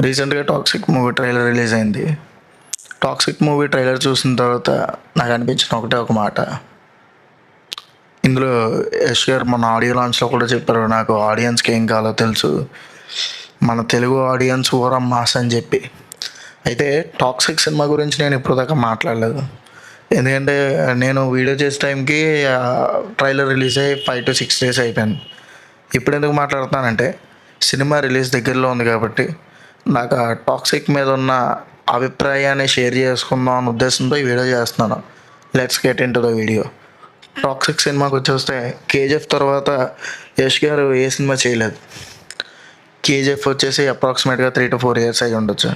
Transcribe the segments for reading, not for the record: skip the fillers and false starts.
రీసెంట్గా toxic movie trailer release అయింది. Toxic movie trailer చూసిన తర్వాత నాకు అనిపించిన ఒకటే ఒక మాట. ఇందులో యష్ గారు మన ఆడియో లాంచ్లో కూడా చెప్పారు, నాకు ఆడియన్స్కి ఏం కావాలో తెలుసు, మన తెలుగు ఆడియన్స్ ఓరం మాస్ అని చెప్పి. అయితే టాక్సిక్ సినిమా గురించి నేను ఇప్పుడు దాకా మాట్లాడలేదు. ఎందుకంటే నేను వీడియో చేసే టైంకి ట్రైలర్ రిలీజ్ అయ్యి 5 to 6 days అయిపోయింది. ఇప్పుడు ఎందుకు మాట్లాడుతున్నానంటే సినిమా రిలీజ్ దగ్గరలో ఉంది కాబట్టి నాకు ఆ టాక్సిక్ మీద ఉన్న అభిప్రాయాన్ని షేర్ చేసుకుందాం అన్న ఉద్దేశంతో ఈ వీడియో చేస్తున్నాను. Let's get in to the video. Toxic సినిమాకి వచ్చేస్తే కేజీఎఫ్ తర్వాత యష్ గారు ఏ సినిమా చేయలేదు. కేజీఎఫ్ వచ్చేసి అప్రాక్సిమేట్గా 3 to 4 years అయి ఉండొచ్చు.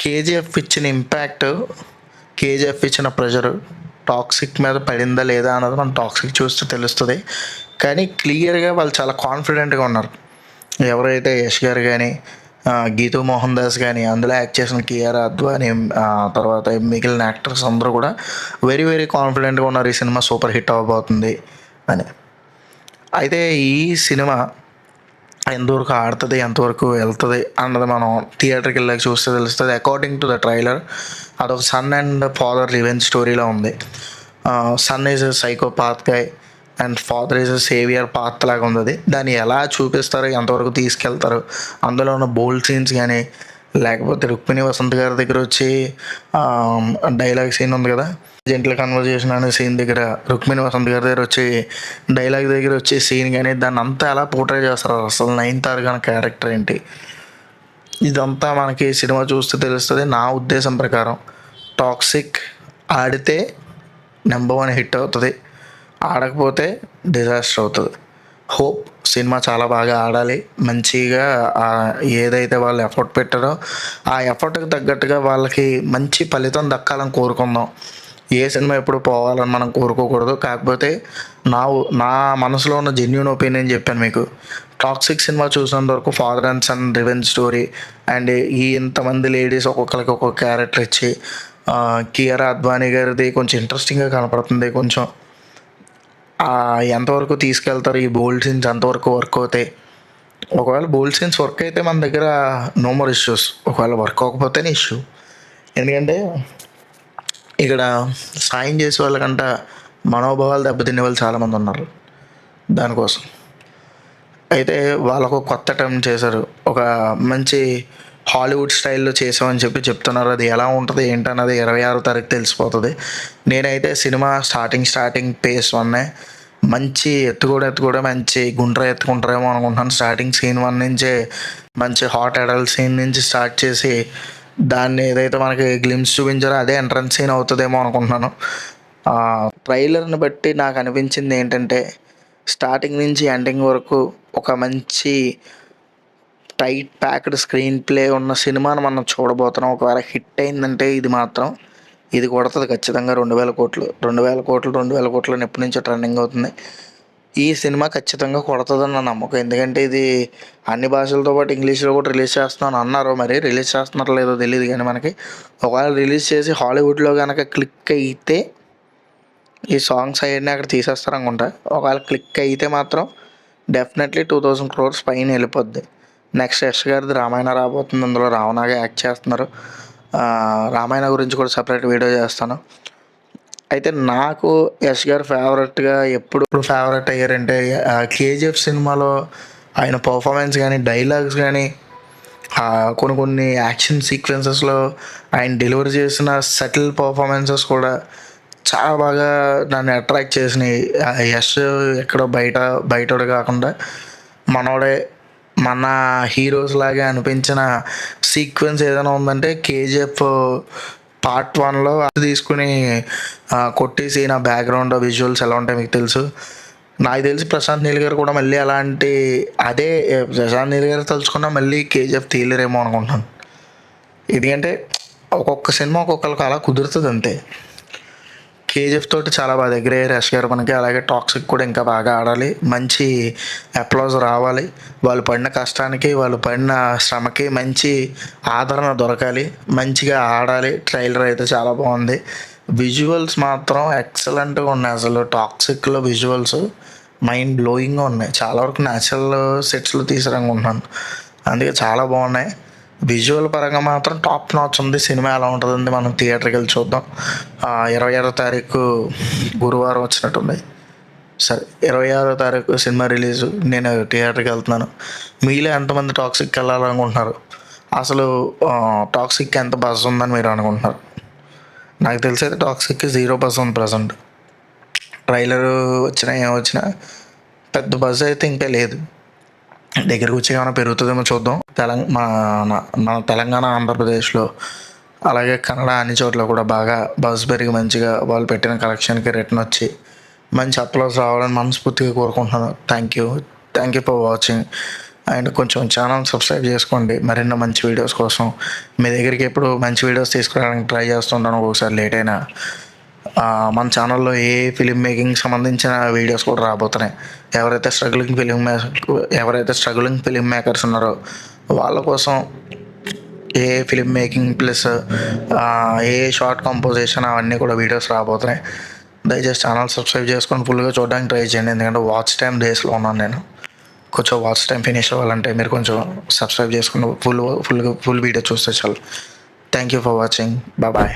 కేజీఎఫ్ ఇచ్చిన ఇంపాక్ట్, కేజీఎఫ్ ఇచ్చిన ప్రెషర్ టాక్సిక్ మీద పడిందా లేదా అన్నది మనం టాక్సిక్ చూస్తే తెలుస్తుంది. కానీ క్లియర్గా వాళ్ళు చాలా కాన్ఫిడెంట్గా ఉన్నారు. ఎవరైతే యష్ గారు కానీ, గీతూ మోహన్ దాస్ కానీ, అందులో యాక్ట్ చేసిన కియారా అద్వానీ, తర్వాత మిగిలిన యాక్టర్స్ అందరూ కూడా వెరీ వెరీ కాన్ఫిడెంట్గా ఉన్నారు ఈ సినిమా సూపర్ హిట్ అవ్వబోతుంది అని. అయితే ఈ సినిమా ఎంతవరకు ఆడుతుంది, ఎంతవరకు వెళ్తుంది అన్నది మనం థియేటర్కి వెళ్ళాక చూస్తే తెలుస్తుంది. అకార్డింగ్ టు ద ట్రైలర్ అదొక సన్ అండ్ ఫాదర్ రివెంజ్ స్టోరీలో ఉంది. Son is a psychopath guy and father is a saviour పాత్ లాగా ఉంది. దాన్ని ఎలా చూపిస్తారు, ఎంతవరకు తీసుకెళ్తారు, అందులో ఉన్న బోల్డ్ సీన్స్ కానీ, లేకపోతే రుక్మిణి వసంత్ గారి దగ్గర వచ్చి డైలాగ్ సీన్ ఉంది కదా, జెంట్ల కన్వర్జేషన్ అనే సీన్ దగ్గర రుక్మిణి వసంత్ గారి దగ్గర వచ్చి డైలాగ్ దగ్గర వచ్చే సీన్ కానీ, దాన్ని అంతా ఎలా పోర్ట్రే చేస్తారు, అసలు నయనతార గారి క్యారెక్టర్ ఏంటి, ఇదంతా మనకి సినిమా చూస్తే తెలుస్తుంది. నా ఉద్దేశం ప్రకారం టాక్సిక్ ఆడితే నెంబర్ 1 హిట్ అవుతుంది, ఆడకపోతే డిజాస్టర్ అవుతుంది. హోప్ సినిమా చాలా బాగా ఆడాలి, మంచిగా ఏదైతే వాళ్ళు ఎఫర్ట్ పెట్టారో ఆ ఎఫర్ట్కి తగ్గట్టుగా వాళ్ళకి మంచి ఫలితం దక్కాలని కోరుకుందాం. ఏ సినిమా ఎప్పుడు పోవాలని మనం కోరుకోకూడదు. కాకపోతే నా మనసులో ఉన్న జెన్యూన్ ఒపీనియన్ చెప్పాను మీకు. టాక్సిక్ సినిమా చూసినంత వరకు father and son revenge story and ఇంతమంది లేడీస్ ఒక్కొక్కరికి ఒక్కొక్క క్యారెక్టర్ ఇచ్చి, కియారా అద్వానీ గారిది కొంచెం ఇంట్రెస్టింగ్గా కనపడుతుంది. కొంచెం ఎంతవరకు తీసుకెళ్తారు, ఈ బోల్డ్ సీన్స్ ఎంతవరకు వర్క్ అవుతాయి. ఒకవేళ బోల్డ్ సీన్స్ వర్క్ అయితే మన దగ్గర నో మోర్ ఇష్యూస్, ఒకవేళ వర్క్ అవ్వకపోతేనే ఇష్యూ. ఎందుకంటే ఇక్కడ సాయం చేసే వాళ్ళకంట మనోభావాలు దెబ్బతినే వాళ్ళు చాలామంది ఉన్నారు. దానికోసం అయితే వాళ్ళకు కొత్త టైం చేశారు, ఒక మంచి హాలీవుడ్ స్టైల్లో చేసామని చెప్తున్నారు. అది ఎలా ఉంటుంది ఏంటన్నది 26వ తారీఖు తెలిసిపోతుంది. నేనైతే సినిమా స్టార్టింగ్ పేస్ 1 మంచి ఎత్తుకోవడం మంచి గుండ్ర ఎత్తుకుంటారేమో అనుకుంటున్నాను. స్టార్టింగ్ సీన్ 1 నుంచే మంచి హాట్ అడల్ట్ సీన్ నుంచి స్టార్ట్ చేసి దాన్ని ఏదైతే మనకి గ్లిమ్స్ చూపించారో అదే ఎంట్రన్స్ సీన్ అవుతుందేమో అనుకుంటున్నాను. ట్రైలర్ని బట్టి నాకు అనిపించింది ఏంటంటే స్టార్టింగ్ నుంచి ఎండింగ్ వరకు ఒక మంచి టైట్ ప్యాక్డ్ స్క్రీన్ ప్లే ఉన్న సినిమాను మనం చూడబోతున్నాం. ఒకవేళ హిట్ అయిందంటే ఇది కొడుతుంది ఖచ్చితంగా 2000 కోట్లు. 2000 కోట్లు ఎప్పటి నుంచో ట్రెండింగ్ అవుతుంది. ఈ సినిమా ఖచ్చితంగా కొడుతుందని నా నమ్మకం. ఎందుకంటే ఇది అన్ని భాషలతో పాటు ఇంగ్లీష్లో కూడా రిలీజ్ చేస్తున్నాను అన్నారు. మరి రిలీజ్ చేస్తున్నారో లేదో తెలియదు. కానీ మనకి ఒకవేళ రిలీజ్ చేసి హాలీవుడ్లో కనుక క్లిక్ అయితే ఈ సాంగ్స్ అవన్నీ అక్కడ తీసేస్తారు అనుకుంటా. ఒకవేళ క్లిక్ అయితే మాత్రం డెఫినెట్లీ 2000 crores పైన వెళ్ళిపోద్ది. నెక్స్ట్ యష్ గారిది రామాయణ రాబోతుంది. అందులో రావణాగా యాక్ట్ చేస్తున్నారు. రామాయణ గురించి కూడా సపరేట్ వీడియో చేస్తాను. అయితే నాకు యష్ గారు ఫేవరెట్గా ఎప్పుడు ఫేవరెట్ అయ్యారంటే కేజీఎఫ్ సినిమాలో ఆయన పర్ఫార్మెన్స్ కానీ, డైలాగ్స్ కానీ, కొన్ని యాక్షన్ సీక్వెన్సెస్లో ఆయన డెలివరీ చేసిన సటిల్ పర్ఫార్మెన్సెస్ కూడా చాలా బాగా నన్ను అట్రాక్ట్ చేసినాయి. యష్ ఎక్కడో బయటోడు కాకుండా మనోడే, మన హీరోస్ లాగే అనిపించిన సీక్వెన్స్ ఏదైనా ఉందంటే కేజీఎఫ్ పార్ట్ 1లో తీసుకుని కొట్టేసి నా బ్యాక్గ్రౌండ్ విజువల్స్ ఎలా ఉంటాయి మీకు తెలుసు. నాకు తెలిసి ప్రశాంత్ నీల్ గారు కూడా మళ్ళీ అదే ప్రశాంత్ నీల్ గారు తలుచుకున్నా మళ్ళీ కేజీఎఫ్ తీయలేరేమో అనుకుంటున్నాను. ఎందుకంటే ఒక్కొక్క సినిమా ఒక్కొక్కరికి అలా కుదురుతుంది అంతే. కేజీఎఫ్ తోటి చాలా బాగా దగ్గర యష్ గారు మనకి. అలాగే టాక్సిక్ కూడా ఇంకా బాగా ఆడాలి, మంచి అప్లాజ్ రావాలి, వాళ్ళు పడిన కష్టానికి, వాళ్ళు పడిన శ్రమకి మంచి ఆదరణ దొరకాలి, మంచిగా ఆడాలి. ట్రైలర్ అయితే చాలా బాగుంది. విజువల్స్ మాత్రం ఎక్సలెంట్గా ఉన్నాయి. అసలు టాక్సిక్లో విజువల్స్ మైండ్ బ్లోయింగ్గా ఉన్నాయి. చాలా వరకు న్యాచురల్ సెట్స్లో తీసారనుకుంటున్నాను, అందుకే చాలా బాగున్నాయి. విజువల్ పరంగా మాత్రం టాప్ నాచ్ ఉంది. సినిమా ఎలా ఉంటుందండి మనం థియేటర్కి వెళ్ళి చూద్దాం. 26వ తారీఖు గురువారం వచ్చినట్టుంది. సరే 26వ తారీఖు సినిమా రిలీజు. నేను థియేటర్కి వెళ్తున్నాను. మీలో ఎంతమంది టాక్సిక్కి వెళ్ళాలనుకుంటున్నారు? అసలు టాక్సిక్ ఎంత బజ్ ఉందని మీరు అనుకుంటున్నారు? నాకు తెలిసి అయితే టాక్సిక్కి 0 బజ్ ఉంది ప్రజెంట్. ట్రైలర్ వచ్చినా ఏమొచ్చినా పెద్ద బజ్ అయితే ఇంకా లేదు. దగ్గరకు వచ్చి ఏమైనా పెరుగుతుందేమో చూద్దాం. మన తెలంగాణ, ఆంధ్రప్రదేశ్లో అలాగే కన్నడ అన్ని చోట్ల కూడా బాగా బజ్ పెరిగి మంచిగా వాళ్ళు పెట్టిన కలెక్షన్కి రిటర్న్ వచ్చి మంచి అప్లోడ్స్ రావాలని మనస్ఫూర్తిగా కోరుకుంటున్నాను. Thank you for watching. And కొంచెం ఛానల్ సబ్స్క్రైబ్ చేసుకోండి మరిన్ని మంచి వీడియోస్ కోసం. మీ దగ్గరికి ఎప్పుడు మంచి వీడియోస్ తీసుకురావడానికి ట్రై చేస్తుంటాను, ఒకసారి లేట్ అయినా. మన ఛానల్లో ఏ ఫిలిం మేకింగ్ సంబంధించిన వీడియోస్ కూడా రాబోతున్నాయి. ఎవరైతే స్ట్రగులింగ్ ఫిలిం మేకర్స్ ఉన్నారో వాళ్ళ కోసం ఏ ఫిలిం మేకింగ్ ప్లస్ ఏ షార్ట్ కంపోజిషన్ అవన్నీ కూడా వీడియోస్ రాబోతున్నాయి. దయచేసి ఛానల్ సబ్స్క్రైబ్ చేసుకొని ఫుల్గా చూడడానికి ట్రై చేయండి. ఎందుకంటే వాచ్ టైం డేస్లో ఉన్నాను నేను. కొంచెం వాచ్ టైం ఫినిష్ అవ్వాలంటే మీరు కొంచెం సబ్స్క్రైబ్ చేసుకుని ఫుల్ వీడియో చూస్తే చాలు. Thank you for watching. Bye.